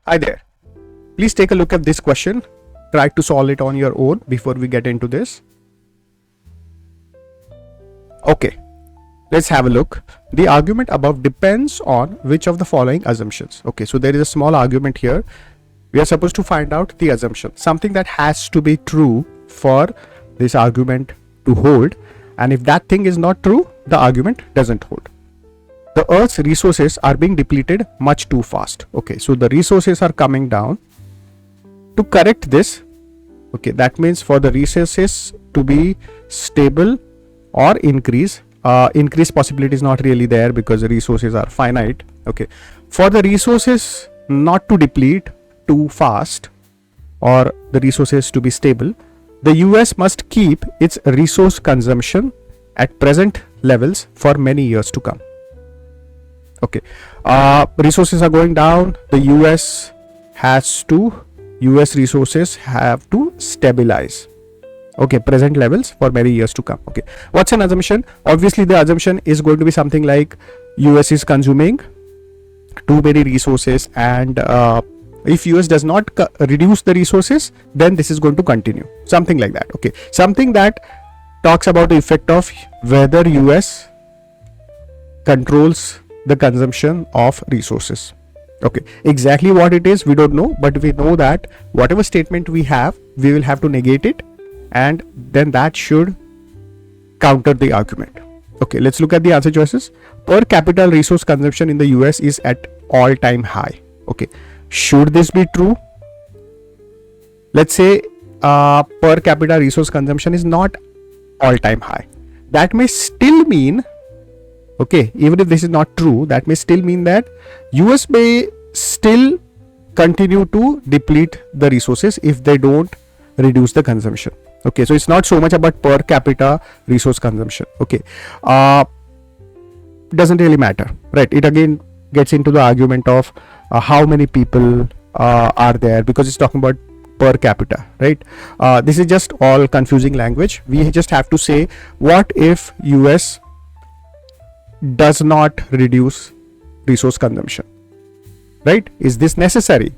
Hi there. Please take a look at this question. Try to solve it on your own before we get into this. Okay, let's have a look. The argument above depends on which of the following assumptions. Okay, so there is a small argument here. We are supposed to find out the assumption, something that has to be true for this argument to hold. And if that thing is not true, the argument doesn't hold. The Earth's resources are being depleted much too fast. Okay, so the resources are coming down. To correct this, okay, that means for the resources to be stable or increase possibility is not really there because the resources are finite. Okay, for the resources not to deplete too fast or the resources to be stable, the US must keep its resource consumption at present levels for many years to come. Okay, resources are going down. The US resources have to stabilize. Okay, present levels for many years to come. Okay, what's an assumption? Obviously, the assumption is going to be something like US is consuming too many resources, and if US does not reduce the resources, then this is going to continue. Something like that. Okay, something that talks about the effect of whether US controls the consumption of resources. Okay, exactly what it is we don't know, but we know that whatever statement we have, we will have to negate it, and then that should counter the argument. Okay, let's look at the answer choices. Per capita resource consumption in the US is at all-time high. Okay, should this be true? Let's say per capita resource consumption is not all-time high. That may still mean, okay, even if this is not true, that may still mean that US may still continue to deplete the resources if they don't reduce the consumption. Okay, so it's not so much about per capita resource consumption. Okay, doesn't really matter, right? It again gets into the argument of how many people are there, because it's talking about per capita, right? This is just all confusing language. We just have to say, what if US does not reduce resource consumption, right? Is this necessary?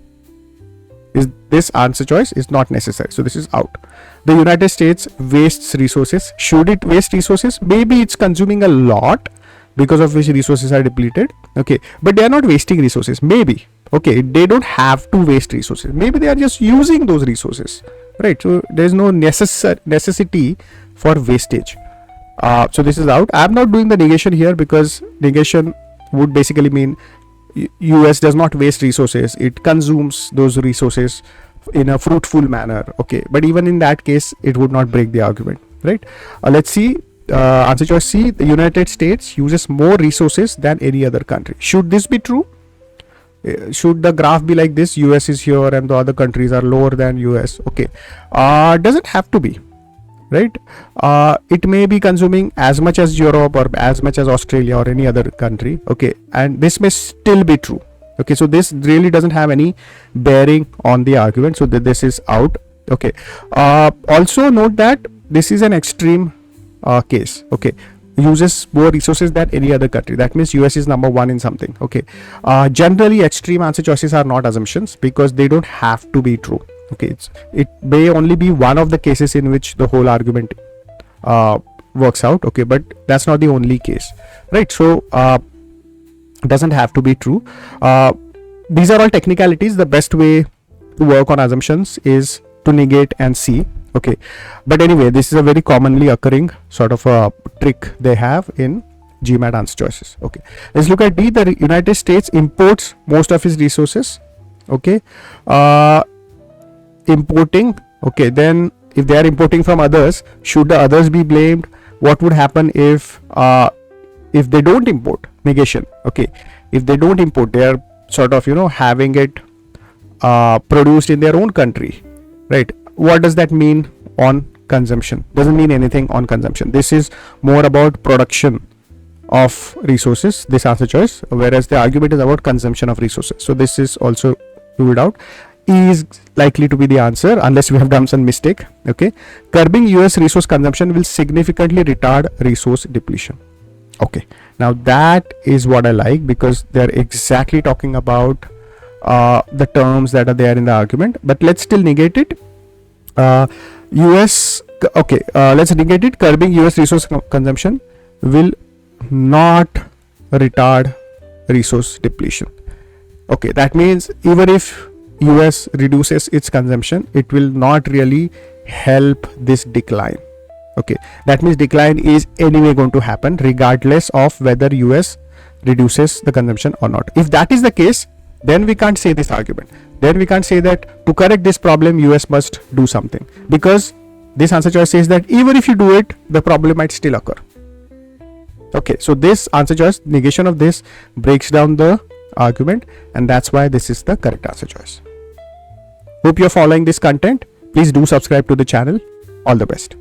Is this answer choice is not necessary, so this is out. The United States wastes resources. Should it waste resources? Maybe it's consuming a lot, because of which resources are depleted. Okay, but they are not wasting resources. Maybe, okay, they don't have to waste resources. Maybe they are just using those resources, right? So there is no necessity for wastage. So this is out. I'm not doing the negation here because negation would basically mean US does not waste resources. It consumes those resources in a fruitful manner. Okay, but even in that case, it would not break the argument, right? Let's see. Answer choice C. The United States uses more resources than any other country. Should this be true? Should the graph be like this? US is here and the other countries are lower than US. Okay, doesn't have to be, right? It may be consuming as much as Europe or as much as Australia or any other country. Okay, and this may still be true. Okay, so this really doesn't have any bearing on the argument, so this is out. Okay, also note that this is an extreme case. Okay, uses more resources than any other country. That means US is number one in something. Okay, generally extreme answer choices are not assumptions because they don't have to be true. Okay, it may only be one of the cases in which the whole argument works out. Okay, but that's not the only case, right? So doesn't have to be true. These are all technicalities. The best way to work on assumptions is to negate and see. Okay, but anyway, this is a very commonly occurring sort of a trick they have in GMAT answer choices. Okay, let's look at D. The United States imports most of its resources. Okay, importing. Okay, then if they are importing from others, should the others be blamed? What would happen if they don't import? Negation. Okay, if they don't import, they are sort of having it produced in their own country, right? What does that mean on consumption? Doesn't mean anything on consumption. This is more about production of resources, this answer choice, whereas the argument is about consumption of resources. So this is also ruled out. E is likely to be the answer unless we have done some mistake. Okay, curbing US resource consumption will significantly retard resource depletion. Okay, now that is what I like, because they're exactly talking about the terms that are there in the argument, but let's still negate it. US, okay, let's negate it. Curbing US resource consumption will not retard resource depletion. Okay, that means even if US reduces its consumption, it will not really help this decline. Okay, that means decline is anyway going to happen regardless of whether US reduces the consumption or not. If that is the case, then we can't say this argument. Then we can't say that to correct this problem US must do something, because this answer choice says that even if you do it, the problem might still occur. Okay, so this answer choice, negation of this, breaks down the argument, and that's why this is the correct answer choice. Hope you're following this content. Please do subscribe to the channel. All the best.